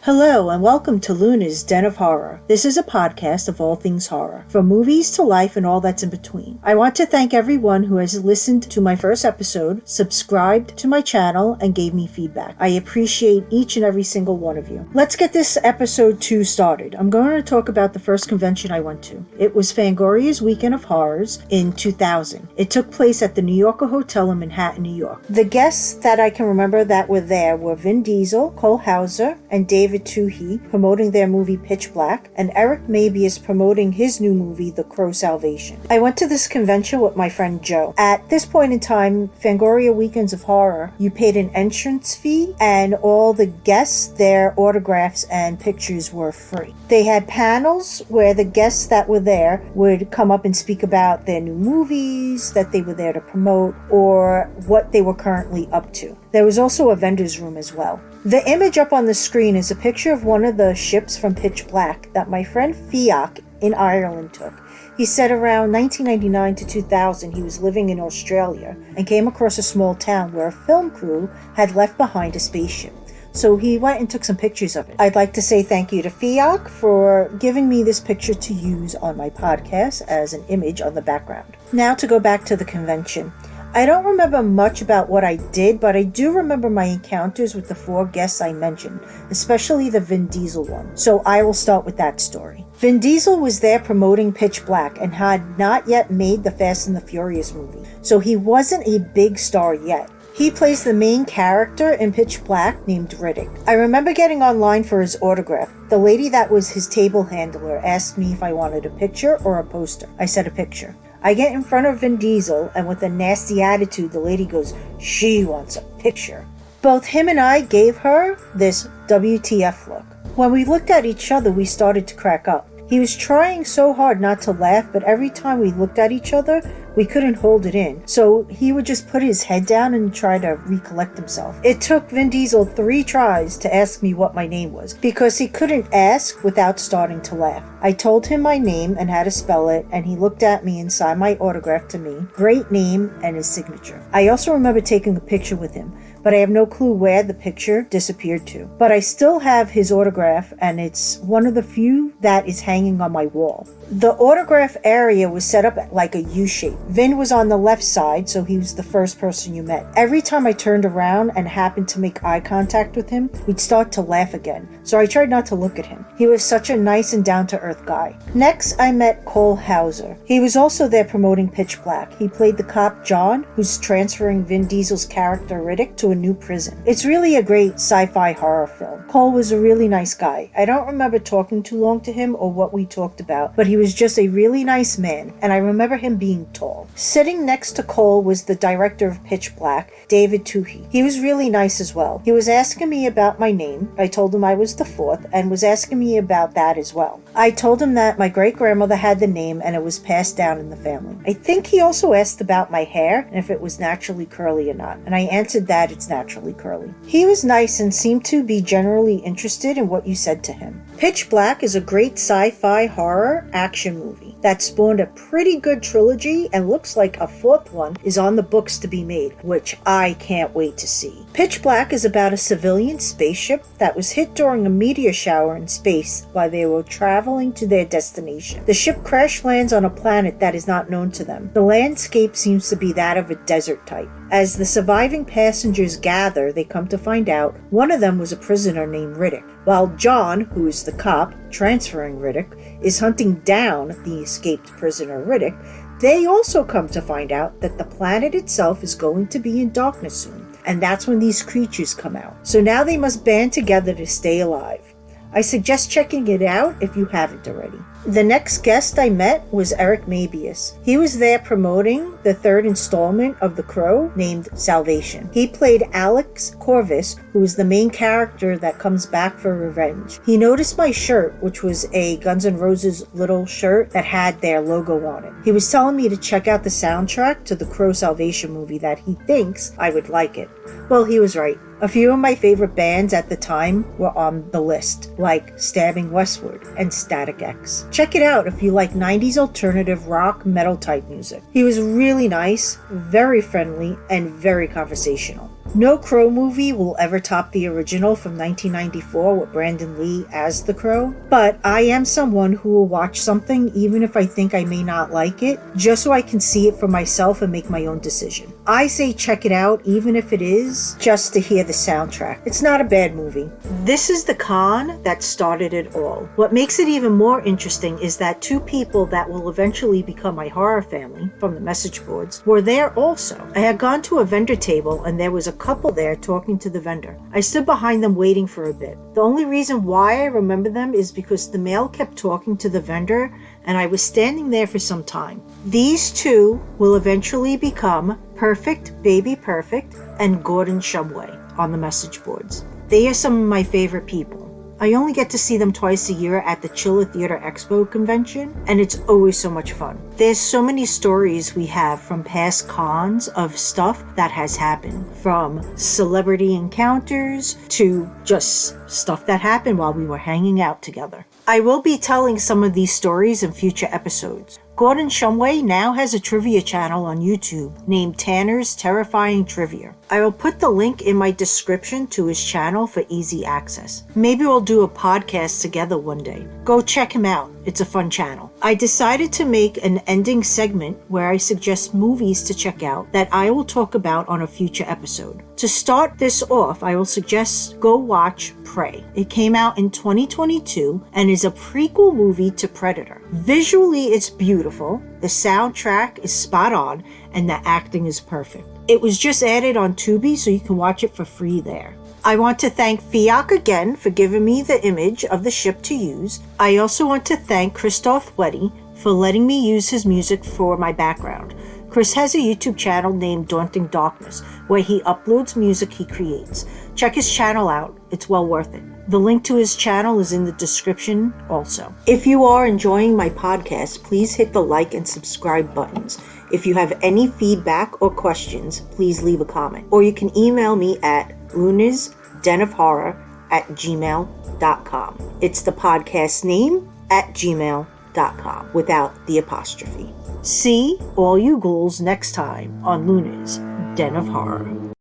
Hello and welcome to Luna's Den of Horror. This is a podcast of all things horror, from movies to life and all that's in between. I want to thank everyone who has listened to my first episode, subscribed to my channel, and gave me feedback. I appreciate each and every single one of you. Let's get this episode 2 started. I'm going to talk about the first convention I went to. It was Fangoria's Weekend of Horrors in 2000. It took place at the New Yorker Hotel in Manhattan, New York. The guests that I can remember that were there were Vin Diesel, Cole Hauser, and David Twohy promoting their movie Pitch Black, and Eric Mabius promoting his new movie The Crow Salvation. I went to this convention with my friend Joe. At this point in time, Fangoria Weekends of Horror, you paid an entrance fee, and all the guests, their autographs and pictures were free. They had panels where the guests that were there would come up and speak about their new movies that they were there to promote or what they were currently up to. There was also a vendor's room as well. The image up on the screen is a picture of one of the ships from Pitch Black that my friend Fiach in Ireland took. He said around 1999 to 2000 he was living in Australia and came across a small town where a film crew had left behind a spaceship. So he went and took some pictures of it. I'd like to say thank you to Fiach for giving me this picture to use on my podcast as an image on the background. Now to go back to the convention. I don't remember much about what I did, but I do remember my encounters with the 4 guests I mentioned, especially the Vin Diesel one. So I will start with that story. Vin Diesel was there promoting Pitch Black and had not yet made the Fast and the Furious movie, so he wasn't a big star yet. He plays the main character in Pitch Black named Riddick. I remember getting online for his autograph. The lady that was his table handler asked me if I wanted a picture or a poster. I said a picture. I get in front of Vin Diesel, and with a nasty attitude, the lady goes, "She wants a picture." Both him and I gave her this WTF look. When we looked at each other, we started to crack up. He was trying so hard not to laugh, but every time we looked at each other, we couldn't hold it in. So he would just put his head down and try to recollect himself. It took Vin Diesel 3 tries to ask me what my name was, because he couldn't ask without starting to laugh. I told him my name and how to spell it, and he looked at me and signed my autograph to me. Great name and his signature. I also remember taking a picture with him, but I have no clue where the picture disappeared to. But I still have his autograph, and it's one of the few that is hanging on my wall. The autograph area was set up like a U-shape. Vin was on the left side, so he was the first person you met. Every time I turned around and happened to make eye contact with him, we'd start to laugh again, so I tried not to look at him. He was such a nice and down-to-earth guy. Next, I met Cole Hauser. He was also there promoting Pitch Black. He played the cop John, who's transferring Vin Diesel's character Riddick to a new prison. It's really a great sci-fi horror film. Cole was a really nice guy. I don't remember talking too long to him or what we talked about, but he was just a really nice man, and I remember him being tall. Sitting next to Cole was the director of Pitch Black, David Twohy. He was really nice as well. He was asking me about my name. I told him I was the 4th, and was asking me about that as well. I told him that my great-grandmother had the name and it was passed down in the family. I think he also asked about my hair and if it was naturally curly or not, and I answered that it's naturally curly. He was nice and seemed to be generally interested in what you said to him. Pitch Black is a great sci-fi horror action movie that spawned a pretty good trilogy, and looks like a 4th one is on the books to be made, which I can't wait to see. Pitch Black is about a civilian spaceship that was hit during a meteor shower in space while they were traveling to their destination. The ship crash lands on a planet that is not known to them. The landscape seems to be that of a desert type. As the surviving passengers gather, they come to find out one of them was a prisoner named Riddick, while John, who is the cop transferring Riddick, is hunting down the escaped prisoner Riddick. They also come to find out that the planet itself is going to be in darkness soon, and that's when these creatures come out. So now they must band together to stay alive. I suggest checking it out if you haven't already. The next guest I met was Eric Mabius. He was there promoting the 3rd installment of The Crow named Salvation. He played Alex Corvus, who is the main character that comes back for revenge. He noticed my shirt, which was a Guns N' Roses little shirt that had their logo on it. He was telling me to check out the soundtrack to the Crow Salvation movie, that he thinks I would like it. Well, he was right. A few of my favorite bands at the time were on the list, like Stabbing Westward and Static X. Check it out if you like 90s alternative rock metal type music. He was really nice, very friendly, and very conversational. No Crow movie will ever top the original from 1994 with Brandon Lee as the Crow, but I am someone who will watch something even if I think I may not like it, just so I can see it for myself and make my own decision. I say check it out even if it is just to hear the soundtrack. It's not a bad movie. This is the con that started it all. What makes it even more interesting is that two people that will eventually become my horror family from the message boards were there also. I had gone to a vendor table and there was a couple there talking to the vendor. I stood behind them waiting for a bit. The only reason why I remember them is because the male kept talking to the vendor and I was standing there for some time. These two will eventually become Perfect Baby Perfect and Gordon Shumway on the message boards. They are some of my favorite people. I only get to see them twice a year at the Chiller Theater Expo convention, and it's always so much fun. There's so many stories we have from past cons of stuff that has happened, from celebrity encounters to just stuff that happened while we were hanging out together. I will be telling some of these stories in future episodes. Gordon Shumway now has a trivia channel on YouTube named Tanner's Terrifying Trivia. I will put the link in my description to his channel for easy access. Maybe we'll do a podcast together one day. Go check him out. It's a fun channel. I decided to make an ending segment where I suggest movies to check out that I will talk about on a future episode. To start this off, I will suggest go watch Prey. It came out in 2022 and is a prequel movie to Predator. Visually, it's beautiful, the soundtrack is spot on, and the acting is perfect. It was just added on Tubi, so you can watch it for free there. I want to thank Fiac again for giving me the image of the ship to use. I also want to thank Christoph Weddy for letting me use his music for my background. Chris has a YouTube channel named Daunting Darkness, where he uploads music he creates. Check his channel out, it's well worth it. The link to his channel is in the description also. If you are enjoying my podcast, please hit the like and subscribe buttons. If you have any feedback or questions, please leave a comment. Or you can email me at lunasdenofhorror@gmail.com. It's the podcast name @gmail.com without the apostrophe. See all you ghouls next time on Luna's Den of Horror.